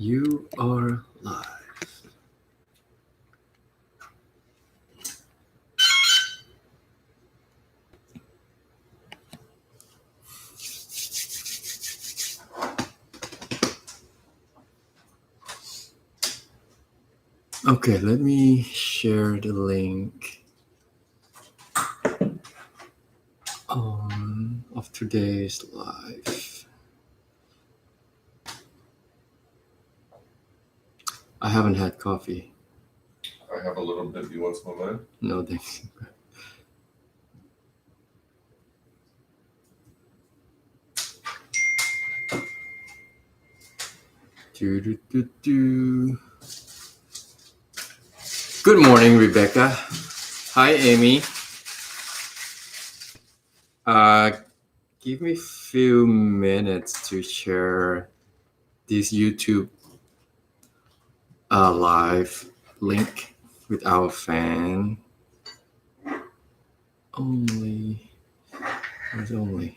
You are live. Okay, let me share the link of today's live. I haven't had coffee. I have a little bit. You want some of mine? No, thanks. Good morning, Rebecca. Hi, Amy. Give me a few minutes to share this YouTube live link with our fan. There's only.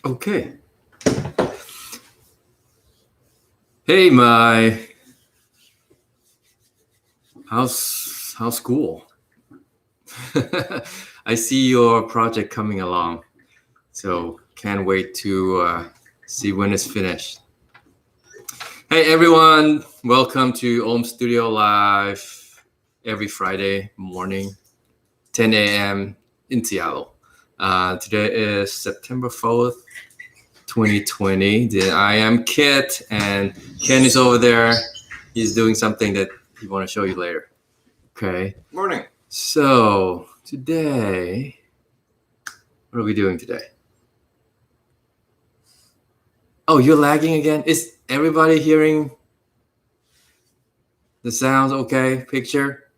Okay. Hey, Mai. How's school? I see your project coming along, so can't wait to see when it's finished. Hey, everyone. Welcome to OHM Studio Live every Friday morning, 10 a.m. in Seattle. Today is September 4th, 2020. I am Kit, and Ken is over there. He's doing something that he want to show you later. Okay. Morning. So today, what are we doing today? Oh, you're lagging again? Is everybody hearing the sounds okay? Picture?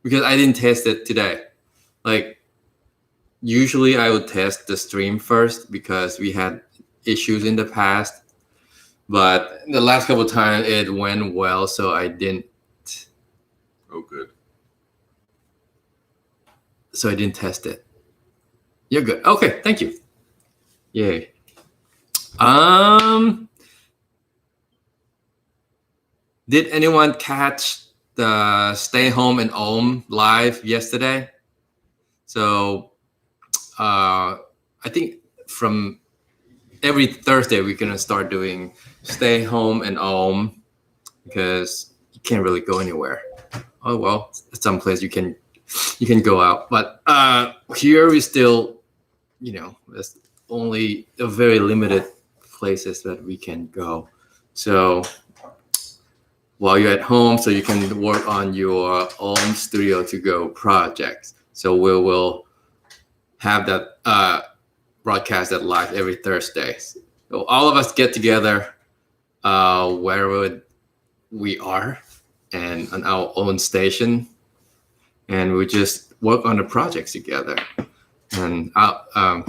Because I didn't test it today. Like, usually I would test the stream first because we had issues in the past. But the last couple of times it went well, so I didn't. Oh, good. So I didn't test it. You're good. Okay, thank you. Yay. Did anyone catch the Stay Home and Om live yesterday? So I think from every Thursday we're gonna start doing Stay Home and Om because you can't really go anywhere. Oh well, some place you can go out, but here we still, there's only a very limited places that we can go. So while you're at home, so you can work on your own Studio to Go projects. So we will have that broadcast that live every Thursday. So all of us get together wherever we are and on our own station, and we just work on the projects together. And and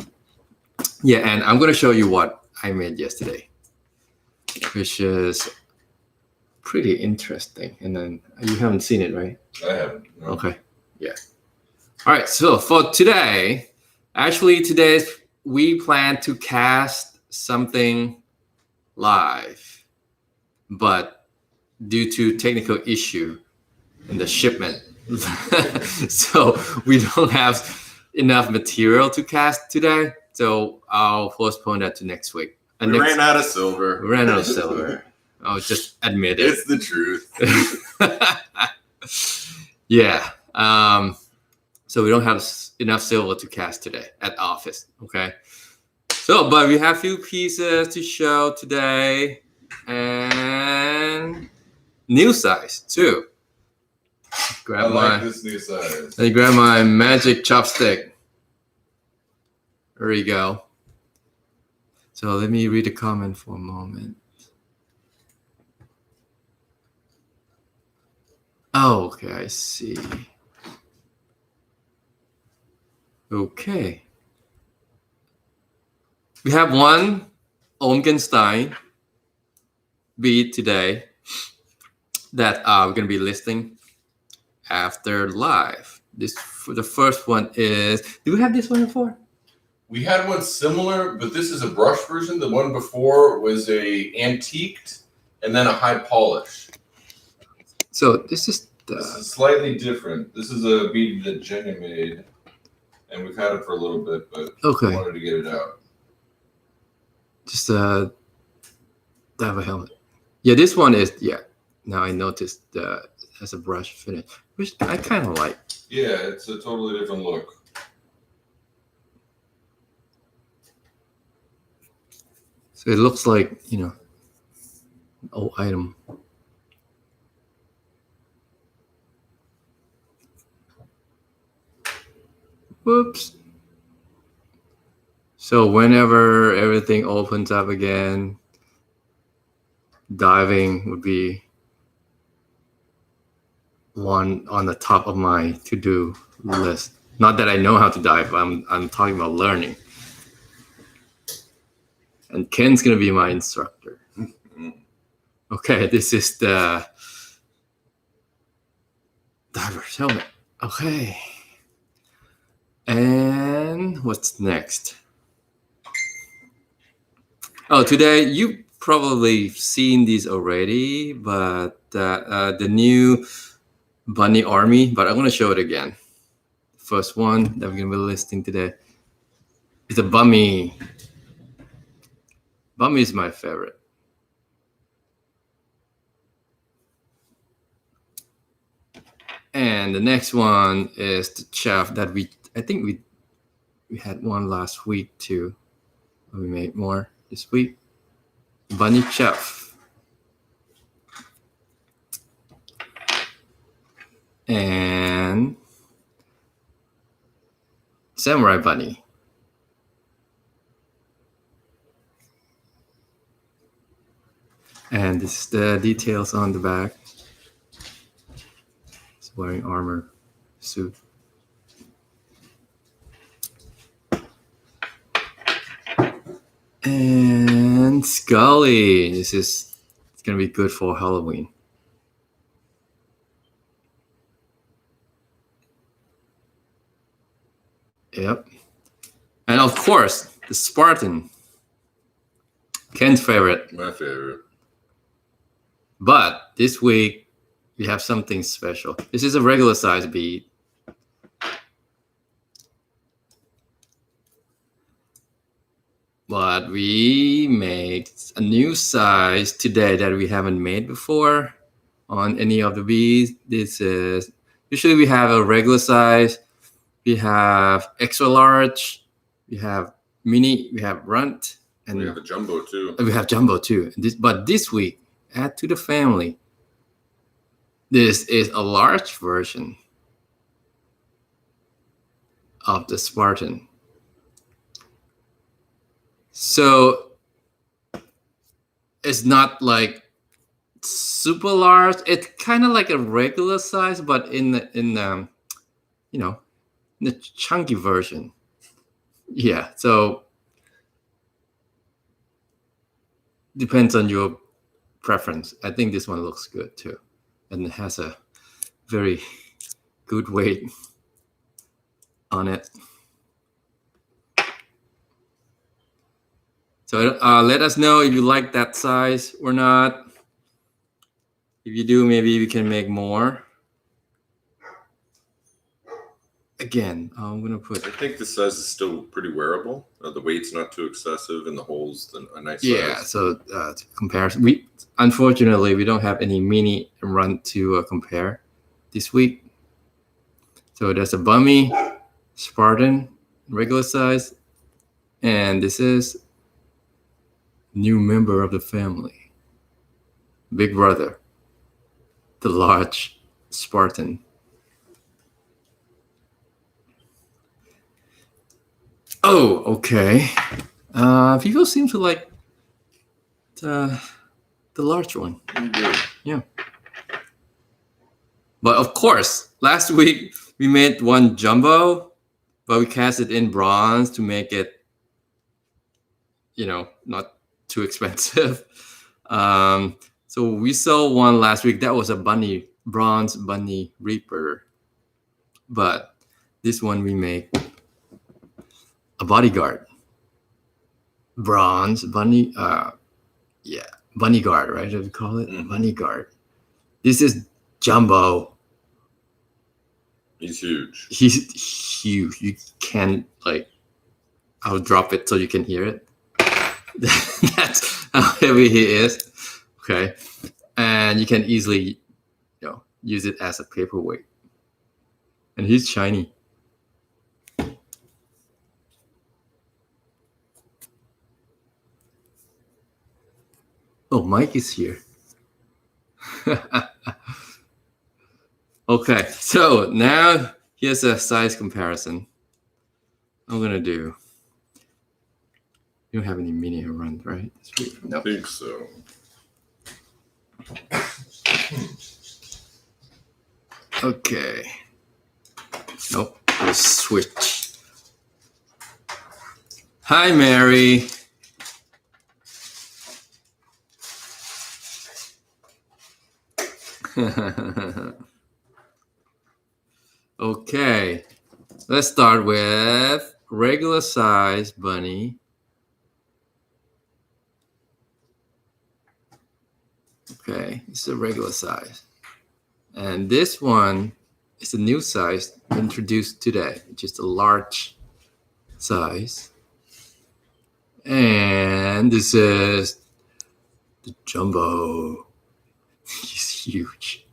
I'm going to show you what I made yesterday, which is pretty interesting. And then you haven't seen it, right? I haven't. No. Okay. Yeah. All right. So for today, we plan to cast something live, but due to technical issue in the shipment, so we don't have enough material to cast today. So I'll postpone that to next week. We ran out of silver. I'll just admit it. It's the truth. Yeah. So we don't have enough silver to cast today at office. Okay. So, but we have a few pieces to show today and new size too. I like this new size. Let me grab my magic chopstick. There you go. So let me read the comment for a moment. Oh, okay, I see. Okay. We have one Omgenstein beat today that we're going to be listing after live. The first one is, do we have this one before? We had one similar, but this is a brush version. The one before was a antiqued and then a high polish. So this is This is slightly different. This is a bead that Jenny made, and we've had it for a little bit, but okay. I wanted to get it out. Just have a helmet. Yeah, this one is, yeah. Now I noticed it has a brush finish, which I kind of like. Yeah, it's a totally different look. So it looks like, you know, an old item. Whoops. So whenever everything opens up again, diving would be one on the top of my to-do list. Not that I know how to dive. I'm talking about learning. And Ken's gonna be my instructor. Okay, this is the diver's helmet. Okay. And what's next? Oh, today you probably seen these already, but the new Bunny Army, but I'm going to show it again. First one that we're going to be listing today is a Bunny. Bunny is my favorite. And the next one is the chef that I think we had one last week too. We made more this week. Bunny Chef. And Samurai Bunny. And this is the details on the back. He's wearing armor suit. And Scully. It's gonna be good for Halloween. Yep. And of course, the Spartan. Ken's favorite. My favorite. But this week, we have something special. This is a regular size bead. But we made a new size today that we haven't made before on any of the beads. This is, usually we have a regular size, we have extra large, we have mini, we have runt, and we have a jumbo too. We have jumbo too. But this week, add to the family, this is a large version of the Spartan. So it's not like super large. It's kind of like a regular size, but in the you know, the chunky version. Yeah. So depends on your preference. I think this one looks good too, and it has a very good weight on it. So let us know if you like that size or not. If you do, maybe we can make more. Again, I'm gonna put. I think this size is still pretty wearable. The weight's not too excessive, and the hole's a nice yeah, size. So comparison, unfortunately we don't have any mini run to compare this week. So there's a Bunny Spartan regular size, and this is new member of the family, Big Brother, the large Spartan. Oh, okay. People seem to like the large one. Yeah. But of course, last week we made one jumbo, but we cast it in bronze to make it, not too expensive. So we sold one last week. That was a bronze bunny reaper. But this one we make a bodyguard. Bronze bunny, bunny guard, right? What do we call it? Mhm. Bunny guard. This is jumbo. He's huge. He's huge. You can't I'll drop it so you can hear it. That's how heavy he is. Okay. And you can easily, use it as a paperweight. And he's shiny. Oh, Mike is here. Okay, so now here's a size comparison. I'm gonna do. You don't have any mini runs, right? No. I think so. Okay. Nope. Let's switch. Hi, Mary. Okay. Let's start with regular size bunny. Okay, it's a regular size. And this one is a new size introduced today, just a large size. And this is the jumbo. He's huge.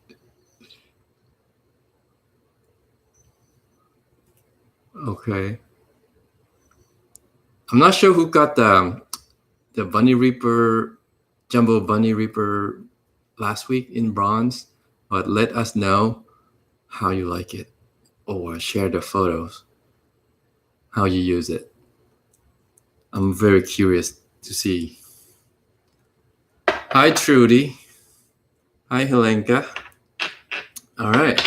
Okay. I'm not sure who got the Bunny Reaper, Jumbo Bunny Reaper last week in bronze, but let us know how you like it or share the photos, how you use it. I'm very curious to see. Hi, Trudy. Hi, Helenka. All right.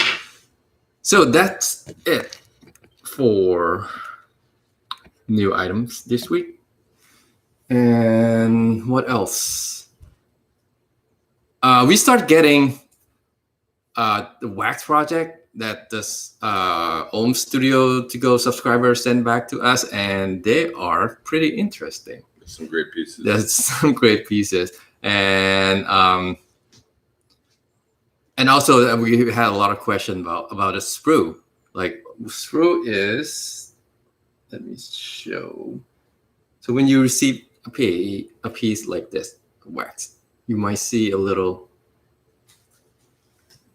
So that's it for new items this week. And what else? We start getting the wax project that this OHM Studio to Go subscribers send back to us, and they are pretty interesting. Some great pieces. There's some great pieces, and also we had a lot of questions about a sprue. Like sprue is, let me show. So when you receive a piece like this, wax, you might see a little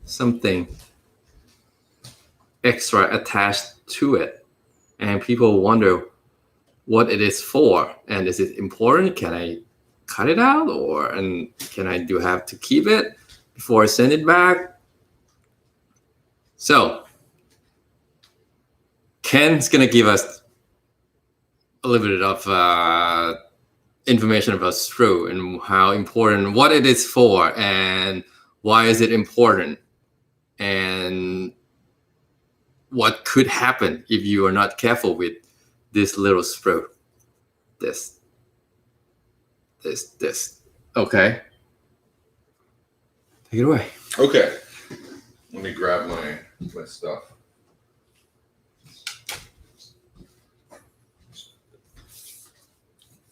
something extra attached to it, and people wonder what it is for, and is it important? Can I cut it out, and can I have to keep it before I send it back? So Ken's gonna give us a little bit of information about sprue and how important, what it is for, and why is it important, and what could happen if you are not careful with this little sprue. This. Okay. Take it away. Okay. Let me grab my stuff.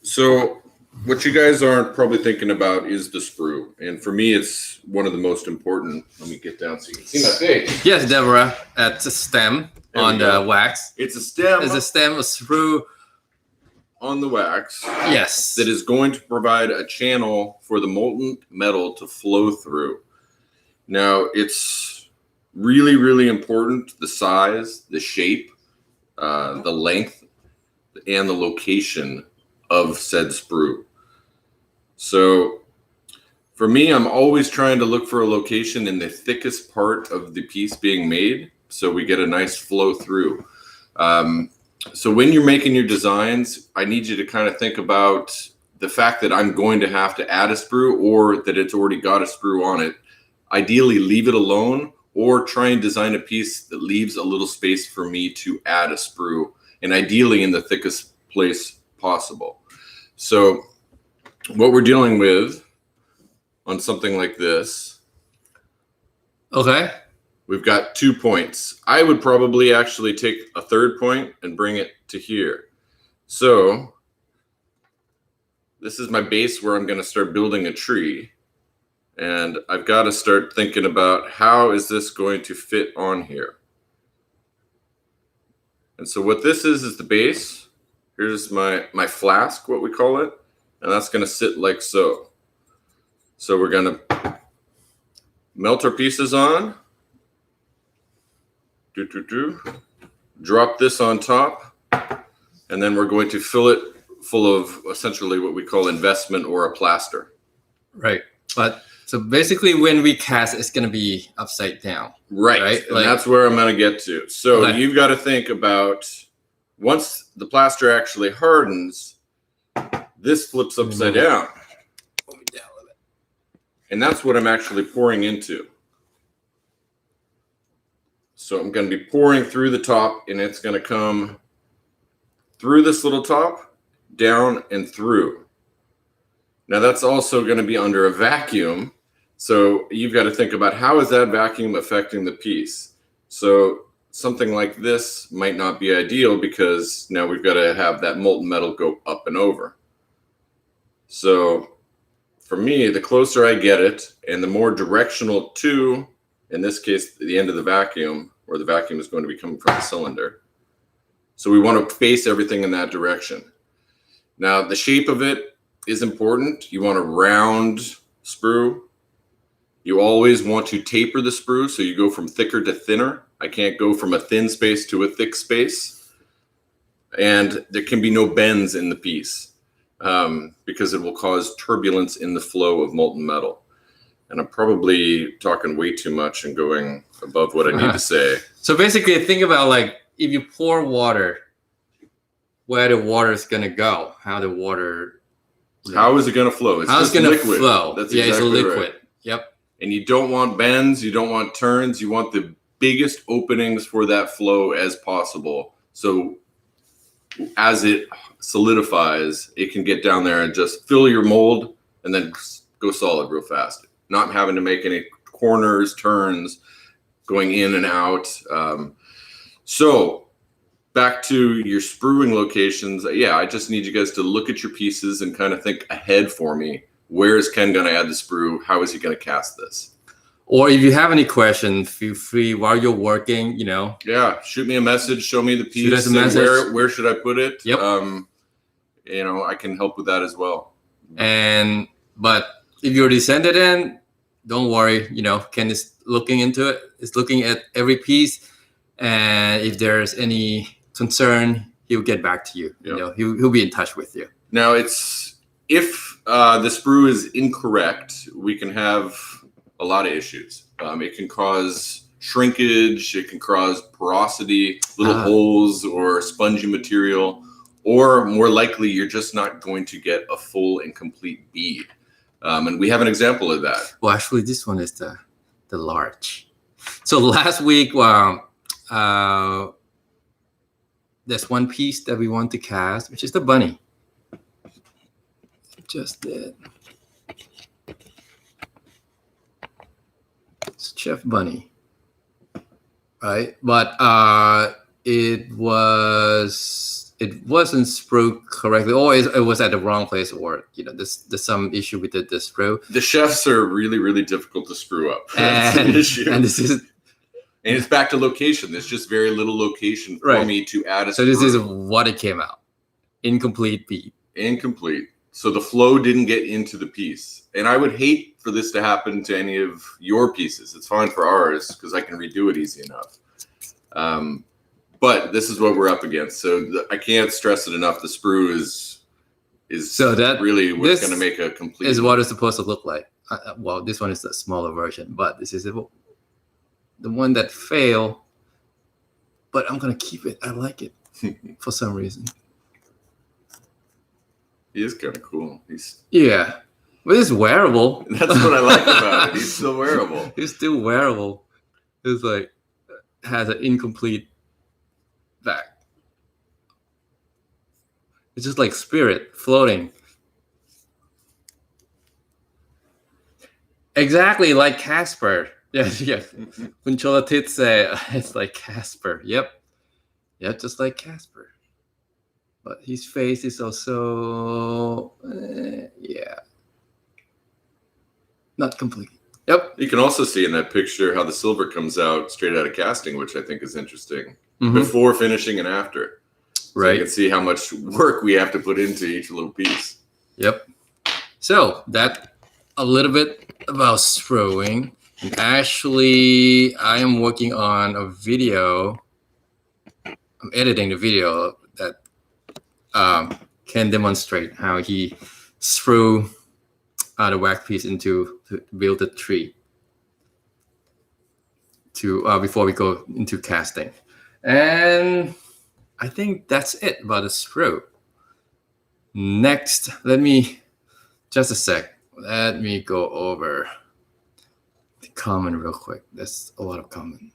So what you guys aren't probably thinking about is the sprue. And for me, it's one of the most important. Let me get down so you can see my face. Yes, Deborah, that's a stem on the wax. It's a stem. It's a stem, a sprue. On the wax. Yes. That is going to provide a channel for the molten metal to flow through. Now, it's really, really important, the size, the shape, the length, and the location of said sprue. So for me, I'm always trying to look for a location in the thickest part of the piece being made so we get a nice flow through. So when you're making your designs, I need you to kind of think about the fact that I'm going to have to add a sprue or that it's already got a sprue on it. Ideally, leave it alone or try and design a piece that leaves a little space for me to add a sprue, and ideally in the thickest place possible. So what we're dealing with on something like this, Okay. we've got 2 points. I would probably actually take a third point and bring it to here. So this is my base where I'm going to start building a tree. And I've got to start thinking about how is this going to fit on here. And so what this is the base. Here's my flask, what we call it. And that's going to sit like so. So we're going to melt our pieces on. Drop this on top. And then we're going to fill it full of essentially what we call investment or a plaster. Right. But so basically when we cast, it's going to be upside down. Right. And that's where I'm going to get to. So you've got to think about once the plaster actually hardens, this flips upside down. And that's what I'm actually pouring into. So I'm going to be pouring through the top, and it's going to come through this little top, down and through. Now that's also going to be under a vacuum. So you've got to think about how is that vacuum affecting the piece. So something like this might not be ideal because now we've got to have that molten metal go up and over. So for me, the closer I get it and the more directional to, in this case, the end of the vacuum, where the vacuum is going to be coming from the cylinder. So we want to face everything in that direction. Now the shape of it is important. You want a round sprue. You always want to taper the sprue, so you go from thicker to thinner. I can't go from a thin space to a thick space. And there can be no bends in the piece because it will cause turbulence in the flow of molten metal. And I'm probably talking way too much and going above what I need to say. So basically think about like if you pour water, where the water is going to go, how the water... How is it going to flow? How it's going to flow. That's exactly it's a liquid. Right. Yep. And you don't want bends, you don't want turns, you want the biggest openings for that flow as possible. So as it solidifies, it can get down there and just fill your mold and then go solid real fast. Not having to make any corners, turns, going in and out. So back to your sprueing locations. Yeah, I just need you guys to look at your pieces and kind of think ahead for me. Where is Ken going to add the sprue? How is he going to cast this? Or if you have any questions, feel free while you're working, you know. Yeah, shoot me a message, show me the piece. Shoot us a message. Where should I put it? Yep. You know, I can help with that as well. But if you already sent it in, don't worry. You know, Ken is looking into it. He's looking at every piece. And if there's any concern, he'll get back to you. Yep. You know, he'll be in touch with you. Now, if the sprue is incorrect, we can have a lot of issues. It can cause shrinkage, it can cause porosity, little holes or spongy material, or more likely you're just not going to get a full and complete bead. And we have an example of that. Well, actually, this one is the large. So last week, there's one piece that we want to cast, which is the bunny. Just did. It's Chef Bunny, right? But it wasn't sprue correctly, or it was at the wrong place, or you know, there's some issue with the sprue. The chefs are really, really difficult to screw up. That's an issue. And this is. And it's back to location. There's just very little location for me to add a So this is what it came out. Incomplete bead. Incomplete. So the flow didn't get into the piece. And I would hate for this to happen to any of your pieces. It's fine for ours because I can redo it easy enough. But this is what we're up against. So I can't stress it enough. The sprue is so that really what's going to make a complete... is what it's supposed to look like. Well, this one is the smaller version, but this is the one that failed. But I'm going to keep it. I like it. for some reason. He is kind of cool. Yeah, but it's wearable. That's what I like about it. He's still wearable. He's still wearable. It's like has an incomplete back. It's just like spirit floating. Exactly like Casper. Yes, yes. When Chola Tit say it's like Casper. Yep, just like Casper. But his face is also, not complete. Yep. You can also see in that picture how the silver comes out straight out of casting, which I think is interesting. Before finishing and after. So Right. you can see how much work we have to put into each little piece. Yep. So that a little bit about sprueing. And actually, I am working on a video. I'm editing the video that can demonstrate how he sprue the wax piece to build a tree before we go into casting. And I think that's it about the sprue. Next, just a sec. Let me go over the comment real quick. There's a lot of comment.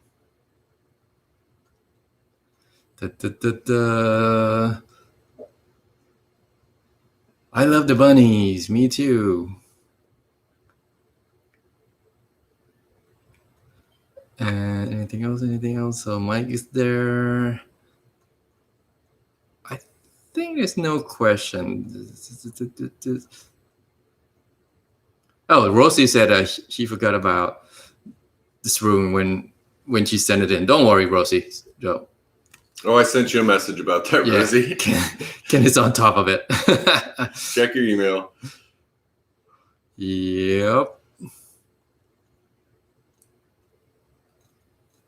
I love the bunnies. Me too. And anything else? So Mike is there. I think there's no question. Oh, Rosie said she forgot about this room when she sent it in. Don't worry, Rosie. Joe. Oh, I sent you a message about that, Rosie. Ken is on top of it. Check your email. Yep.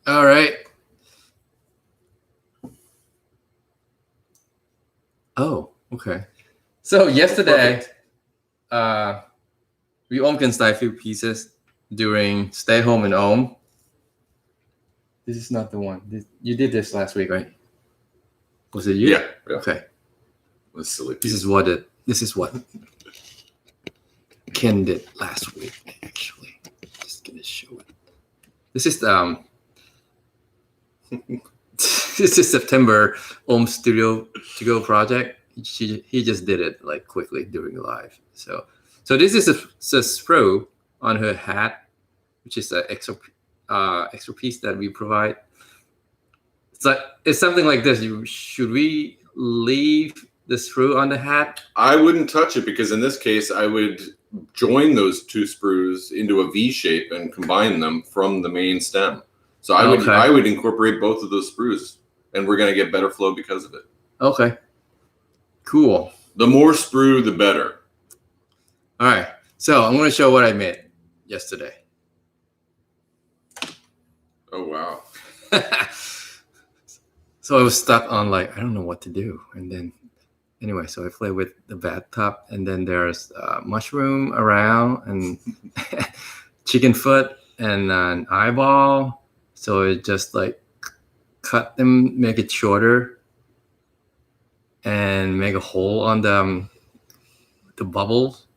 All right. Oh, okay. So yesterday, we Omkenstein a few pieces during Stay Home and Ohm. This is not the one. You did this last week, right? Was it you? Yeah. Okay. That's silly. This is what Ken did last week. Actually, just gonna show it. This is this is September OHM Studio to go project. He just did it like quickly during live. So this is a sprue on her hat, which is an extra piece that we provide. It's something like this. Should we leave the sprue on the hat? I wouldn't touch it because in this case, I would join those two sprues into a V shape and combine them from the main stem. So I would incorporate both of those sprues, and we're going to get better flow because of it. Okay. Cool. The more sprue, the better. All right. So I'm going to show what I made yesterday. Oh, wow. So I was stuck on I don't know what to do. And then anyway, so I play with the bathtub, and then there's mushroom around and chicken foot and an eyeball. So it just cut them, make it shorter, and make a hole on the bubbles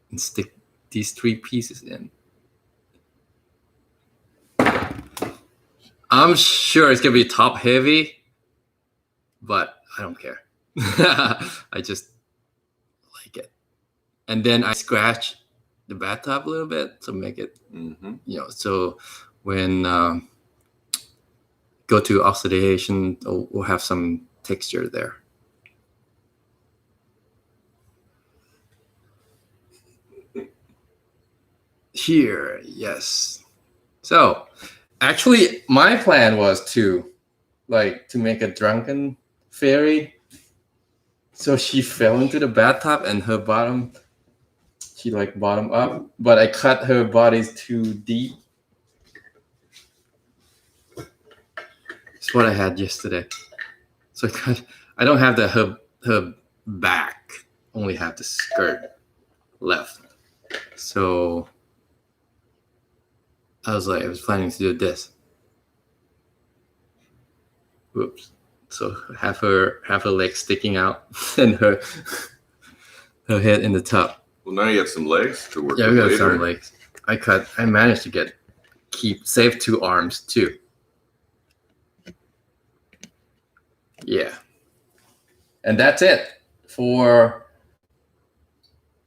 and stick these three pieces in. I'm sure it's gonna be top heavy, but I don't care. I just like it. And then I scratch the bathtub a little bit to make it, so when go to oxidation, we'll have some texture there. Here, yes. So actually my plan was to make a drunken fairy. So she fell into the bathtub and her bottom up, but I cut her bodies too deep. It's what I had yesterday. So I don't have her back, only have the skirt left. So I was planning to do this. Whoops. So have her legs sticking out and her head in the tub. Well, now you have some legs to work Yeah, with we got later. some legs. I managed to save 2 arms too. Yeah. And that's it for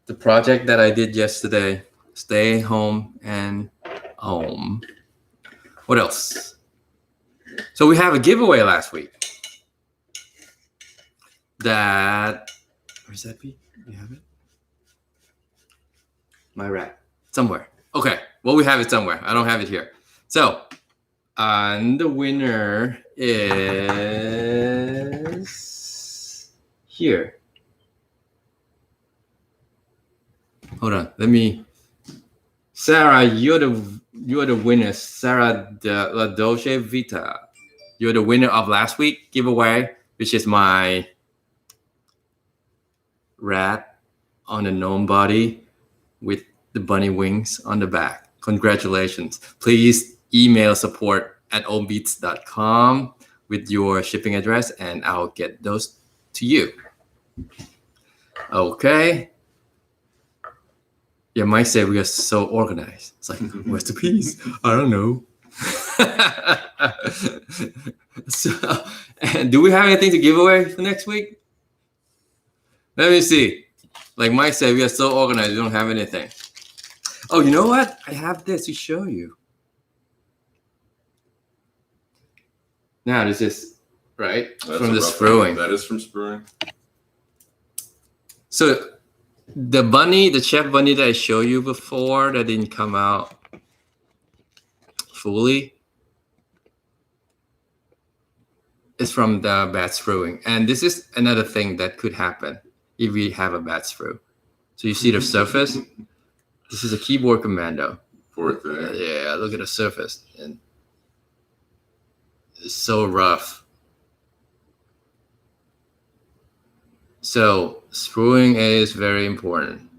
the project that I did yesterday. Stay home and home. What else? So we have a giveaway last week. Where's that be? You have it? My rat. Somewhere. Okay. Well, we have it somewhere. I don't have it here. So, and the winner is here. Hold on. Sarah, you're the winner. Sarah La Dolce Vita. You're the winner of last week giveaway, which is my rat on a gnome body with the bunny wings on the back. Congratulations. Please email support@obeats.com with your shipping address and I'll get those to you. Okay. Yeah, Mike said we are so organized. It's like, where's the piece? I don't know. So, and do we have anything to give away for next week? Let me see. Like Mike said, we are so organized. We don't have anything. Oh, you know what? I have this to show you. Now, this is, right? That's from the sprueing. That is from sprueing. So, the chef bunny that I showed you before that didn't come out fully is from the bad sprueing. And this is another thing that could happen if we have a bad sprue. So you see the surface? This is a keyboard commando. Yeah, look at the surface. And it's so rough. So sprueing is very important.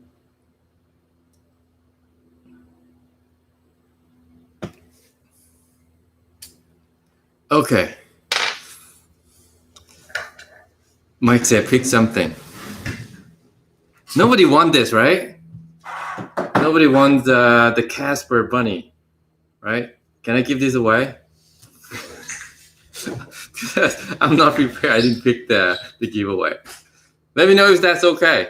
Okay. Mike said pick something. Nobody wants this, right? Nobody wants the Casper bunny, right? Can I give this away? I'm not prepared. I didn't pick the giveaway. Let me know if that's okay.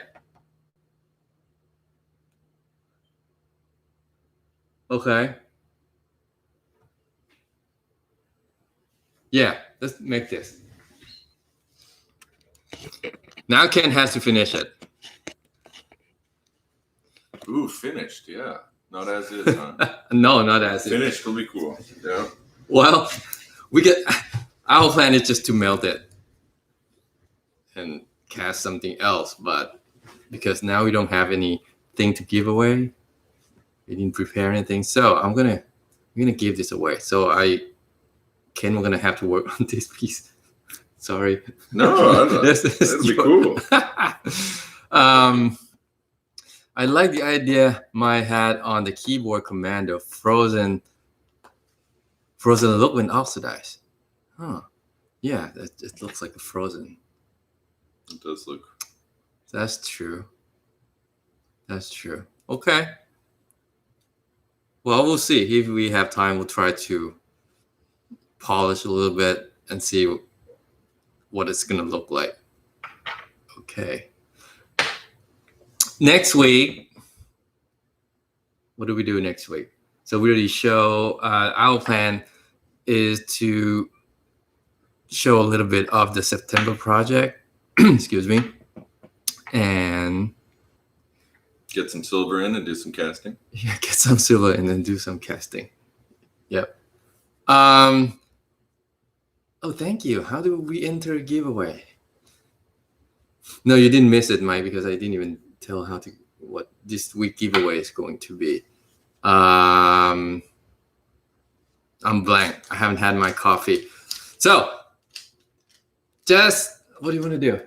Okay. Yeah, let's make this. Now Ken has to finish it. Ooh, finished, yeah. Not as is, huh? No, not as finished will be cool. Yeah. Well, our plan is just to melt it and cast something else, but because now we don't have anything to give away, we didn't prepare anything, so I'm gonna give this away. So Ken, we're gonna have to work on this piece. Sorry. No, that'd be cool. I like the idea Mike had on the keyboard commando, frozen look when oxidized. Huh. Yeah, it looks like a frozen. It does look. That's true. That's true. Okay. Well, we'll see. If we have time, we'll try to polish a little bit and see what it's going to look like. Okay. Next week, what do we do next week? So we already show, our plan is to show a little bit of the September project, excuse me, and get some silver in and do some casting. Yeah, get some silver and then do some casting. Yep. Oh, thank you. How do we enter a giveaway? No, you didn't miss it, Mike, because I didn't even tell what this week giveaway is going to be. I'm blank. I haven't had my coffee. So, just what do you want to do?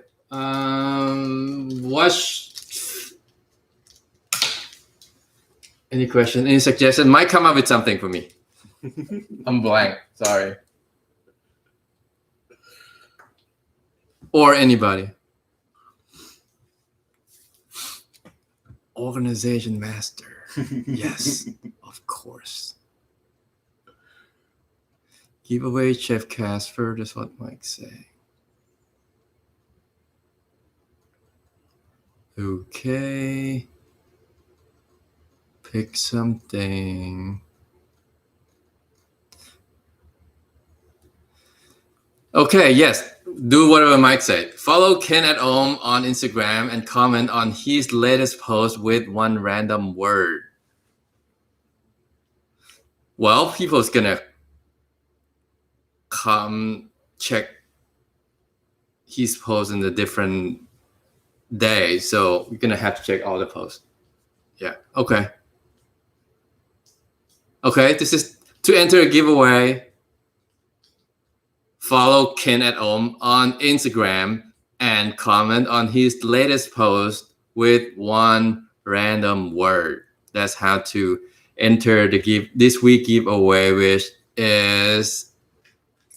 Any question? Any suggestion? Might come up with something for me. I'm blank. Sorry. or anybody. Organization master. Yes, of course. Giveaway Chef Casper. That's what Mike's saying. Okay. Pick something. Okay, yes. Do whatever Mike said. Follow Ken at Home on Instagram and comment on his latest post with one random word. Well, people's gonna come check his post in a different day, so you're gonna have to check all the posts. Yeah. Okay. Okay. This is to enter a giveaway. Follow Ken at Home on Instagram and comment on his latest post with one random word. That's how to enter the this week giveaway, which is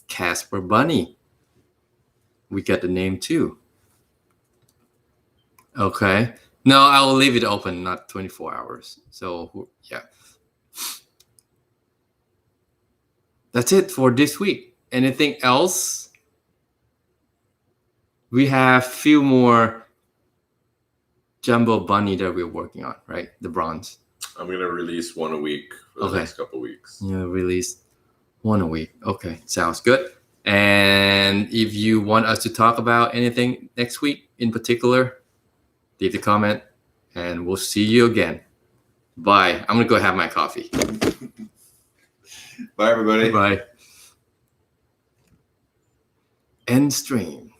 Casper Bunny. We got the name too. Okay. No, I will leave it open, not 24 hours. So yeah. That's it for this week. Anything else? We have few more Jumbo Bunny that we're working on, right? The bronze. I'm gonna release one a week for the next couple weeks. Yeah, release one a week. Okay, sounds good. And if you want us to talk about anything next week in particular, leave a comment and we'll see you again. Bye. I'm gonna go have my coffee. Bye, everybody. Bye. End stream.